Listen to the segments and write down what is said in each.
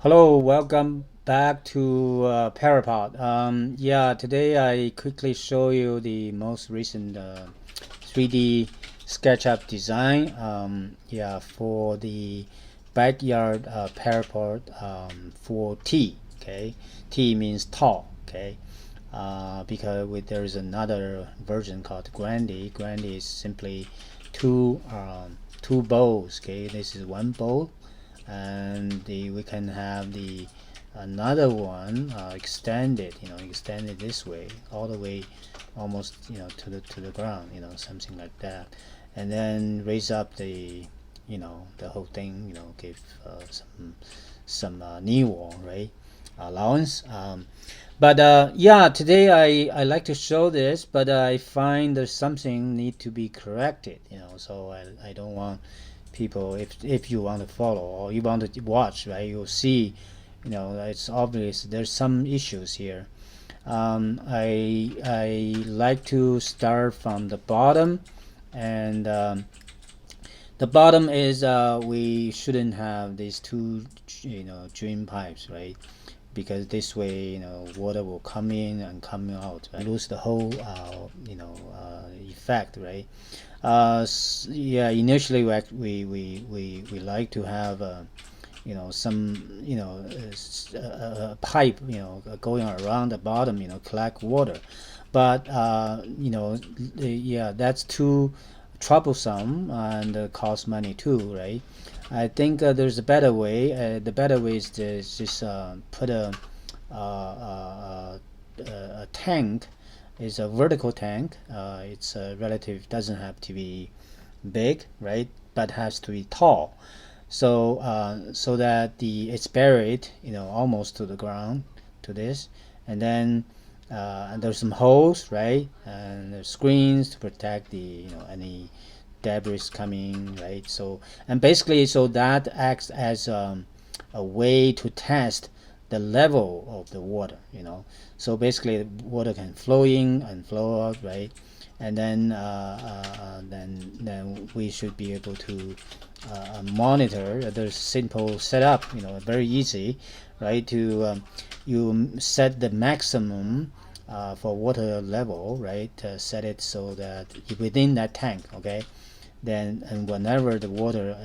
Hello, welcome back to PyraPOD. Today I quickly show you the most recent 3D SketchUp design. For the backyard PyraPOD 4T. Okay, T means tall. Okay, because there's another version called Grande. Grande is simply two bowls. Okay, this is one bowl, and we can have the another one extended, extended this way all the way, almost, to the ground, something like that, and then raise up the whole thing, give some knee wall, right, allowance. But today I like to show this, but I find there's something need to be corrected, so I don't want people, if you want to follow or you want to watch, right, you'll see, it's obvious there's some issues here. I like to start from the bottom, and the bottom is we shouldn't have these two drain pipes, right, because this way, water will come in and come out, right? Lose the whole effect, right. Initially we like to have some pipe, going around the bottom, collect water, but that's too troublesome and cost money too, right. I think there's a better way. The better way is to just put a tank. Is a vertical tank. It's relative, doesn't have to be big, right, but has to be tall, so that it's buried, almost to the ground, to this, and then and there's some holes, right, and there's screens to protect the any debris coming, right. So, and basically, so that acts as a way to test the level of the water, so basically the water can flow in and flow out, right, and then we should be able to monitor. There's simple setup, very easy, right, to you set the maximum for water level, right, set it so that within that tank, okay, then, and whenever the water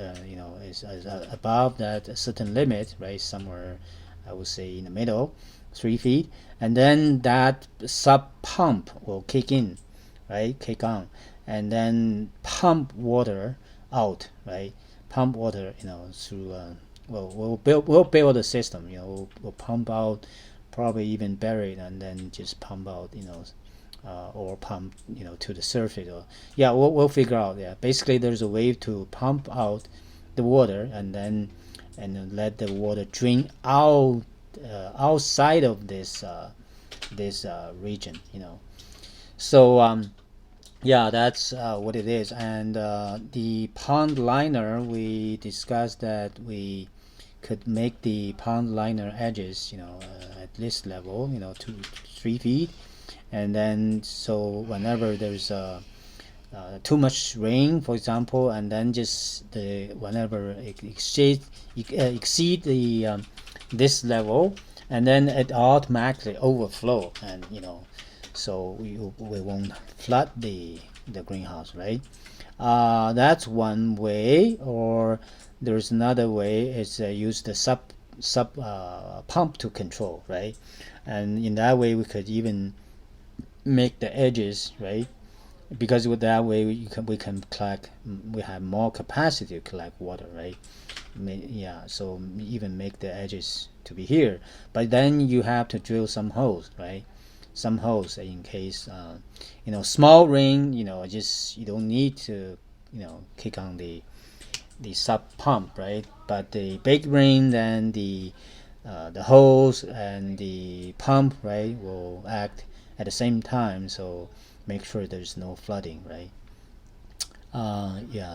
is above that certain limit, right, somewhere I would say in the middle, 3 feet, and then that sub pump will kick in, right, kick on, and then pump water out, right, pump water, through we'll build a system, we'll pump out, probably even buried, and then just pump out, or pump, to the surface, or we'll figure out. Yeah, basically there's a way to pump out the water, and then let the water drain out, outside of this region, so that's what it is. And the pond liner, we discussed that we could make the pond liner edges, at this level, 2 3 feet, and then so whenever there's too much rain, for example, and then just whenever it exceed the this level, and then it automatically overflow, and so we won't flood the greenhouse, right. That's one way. Or there's another way, is use the sub pump to control, right, and in that way we could even make the edges, right, because with that way we can collect, we have more capacity to collect water, right. So even make the edges to be here, but then you have to drill some holes, right, some holes in case small rain, just you don't need to kick on the sub pump, right, but the big rain, then the hose and the pump, right, will act at the same time, so make sure there's no flooding, right.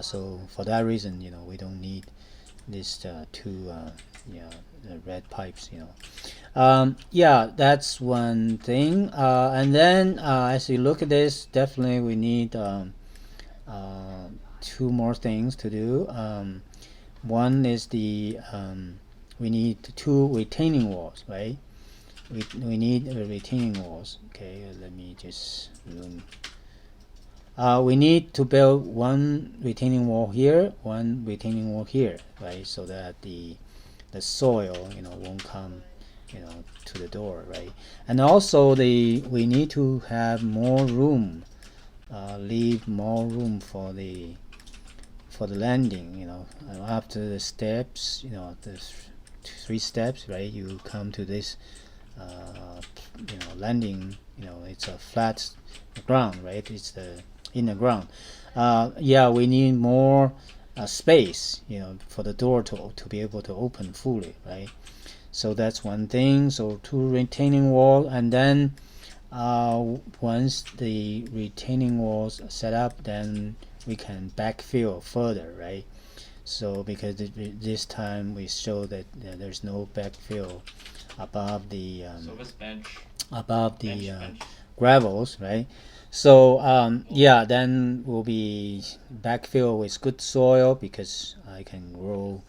So for that reason, we don't need these two the red pipes, that's one thing. And then as you look at this, definitely we need two more things to do. One is the we need 2 retaining walls, right? We need retaining walls. Okay, let me just zoom. We need to build 1 retaining wall here, 1 retaining wall here, right? So that the soil, won't come, to the door, right? And also we need to have more room, leave more room for the landing, after the steps, the 3 steps, right? You come to this, landing, it's a flat ground, right? It's the inner ground. Yeah, we need more space, for the door to be able to open fully, right? So that's one thing. So 2 retaining wall, and then once the retaining walls set up, then we can backfill further, right? So because this time we show that there's no backfill above the gravels, right? So yeah, then we'll be backfill with good soil, because I can grow,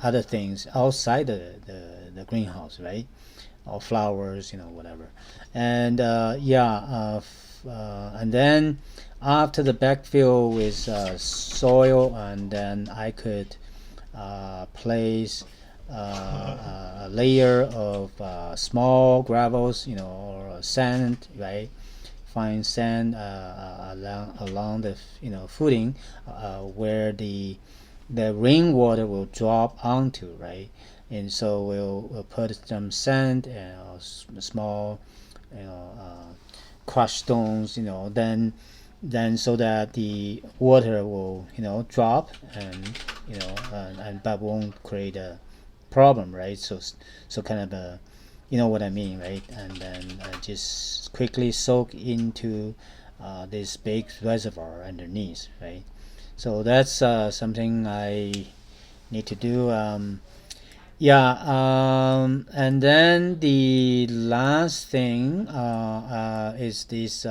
other things outside the greenhouse, right? Or flowers, whatever. And yeah, and then after the backfill with soil, and then I could place a layer of small gravels, or sand, right? Fine sand along the footing, where the rainwater will drop onto, right? And so we'll put some sand and small, crushed stones, then so that the water will drop, and but won't create a problem, right? So kind of a, what I mean, right? And then just quickly soak into this big reservoir underneath, right? So that's something I need to do. Yeah, and then the last thing is this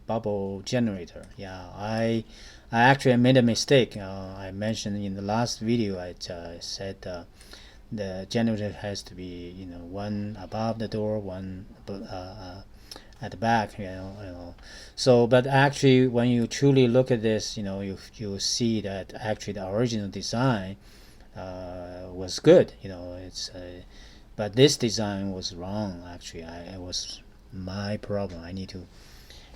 bubble generator. Yeah, I actually made a mistake. I mentioned in the last video, I said the generator has to be, one above the door, one at the back, So, but actually, when you truly look at this, you see that actually the original design was good. It's but this design was wrong. Actually, it was my problem. I need to,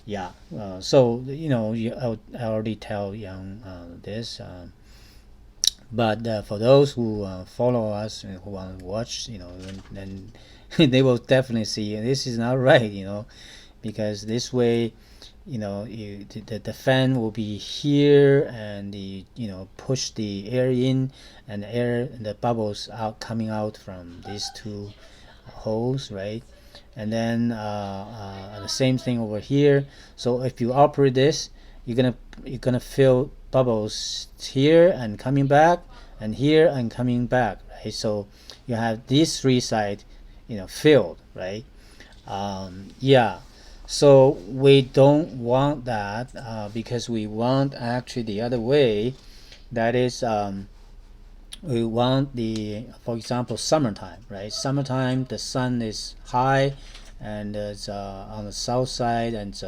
yeah. So I already tell Young this. But for those who follow us and who want to watch, then they will definitely see this is not right, because this way, the fan will be here, and push the air in, and the bubbles out coming out from these 2 holes, right? And then the same thing over here. So if you operate this, you're gonna feel bubbles here and coming back, and here and coming back, right? So you have these 3 sides, filled, right? Yeah. So we don't want that, because we want actually the other way. That is, we want for example, summertime, right? Summertime, the sun is high, and it's on the south side, and it's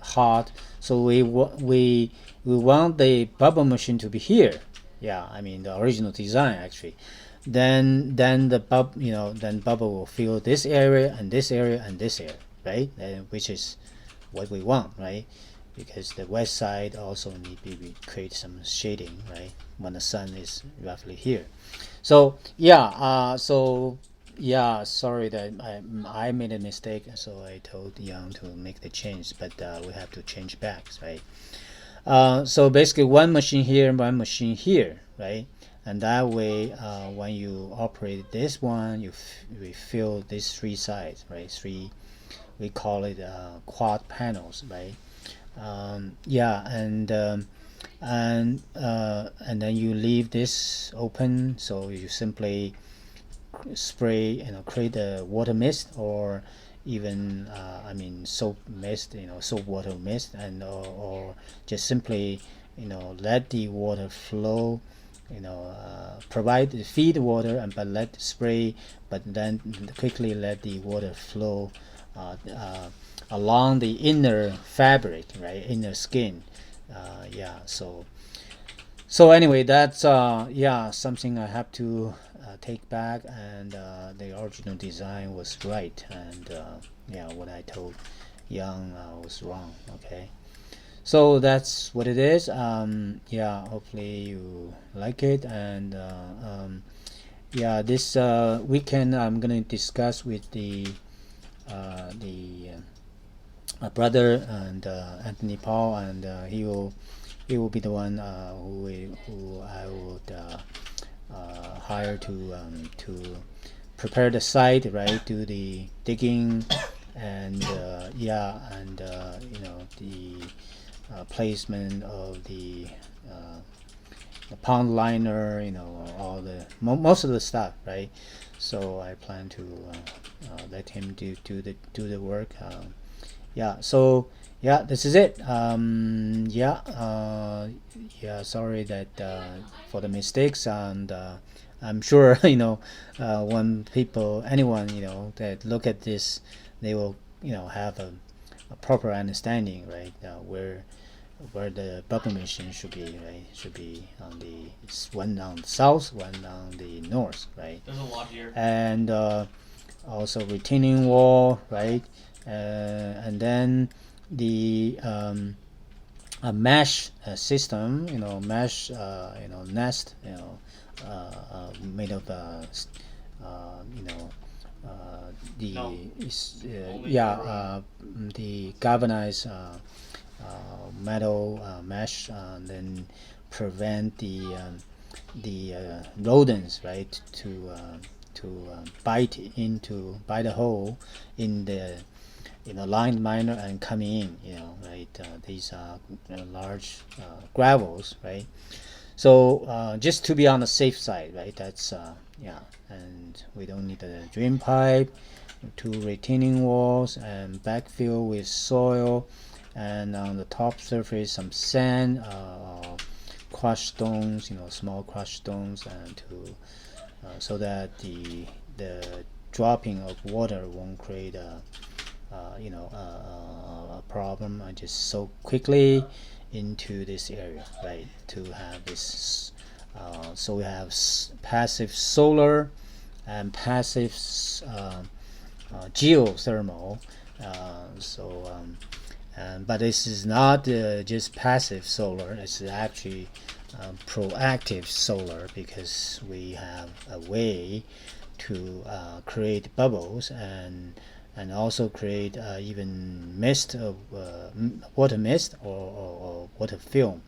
hot. So we want the bubble machine to be here. Yeah, I mean the original design actually. Then the then bubble will fill this area and this area and this area, right? Which is what we want, right? Because the west side also need to create some shading, right? When the sun is roughly here. So yeah, yeah, sorry that I made a mistake, so I told Young to make the change, but we have to change back, right? So basically, 1 machine here, 1 machine here, right? And that way, when you operate this one, we fill these 3 sides, right? 3, we call it quad panels, right? Yeah, and then you leave this open, so you simply spray, create a water mist, or even I mean soap mist, soap water mist, and or just simply let the water flow provide the feed water and but let spray, but then quickly let the water flow along the inner fabric, right, inner skin. Yeah, so anyway, that's something I have to take back, and the original design was right, and what I told Young was wrong. Okay, so that's what it is. Hopefully you like it, and this weekend I'm gonna discuss with the brother and Anthony Paul, and he will be the one who I would hire to prepare the site, right? Do the digging, and the placement of the pond liner, all the most of the stuff, right? So I plan to let him do the work. So this is it. Sorry that for the mistakes, and I'm sure when anyone that look at this, they will have a proper understanding, right? Where the bubble machine should be, right? Should be on one on the south, one on the north, right? There's a lot here. And also retaining wall, right? And then the mesh system, mesh, nest, made of the No. the galvanized metal mesh, and then prevent the rodents, right, to bite a hole in the lined miner and coming in, right. These are large gravels, right. So just to be on the safe side, right. That's and we don't need a drain pipe, 2 retaining walls, and backfill with soil, and on the top surface some sand, crushed stones, small crushed stones, and to so that the dropping of water won't create a problem. I just soak quickly into this area, right, to have this. So we have passive solar and passive geothermal. But this is not just passive solar. It's actually proactive solar, because we have a way to create bubbles, and also create even mist of water mist, or water film,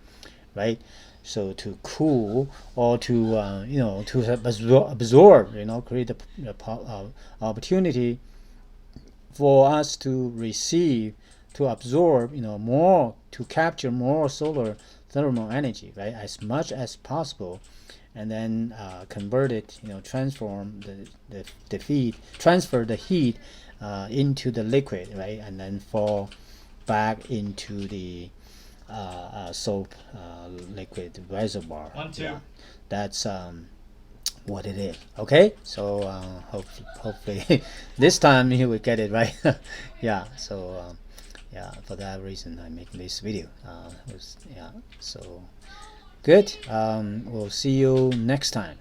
right. So to cool, or to to absorb, create the opportunity for us to receive, to absorb, more, to capture more solar thermal energy, right, as much as possible, and then convert it, transform the feed, transfer the heat into the liquid, right, and then fall back into the soap liquid reservoir. 1, 2. Yeah, that's what it is. Okay, so hopefully this time you will get it right. So for that reason I make this video. So good. We'll see you next time.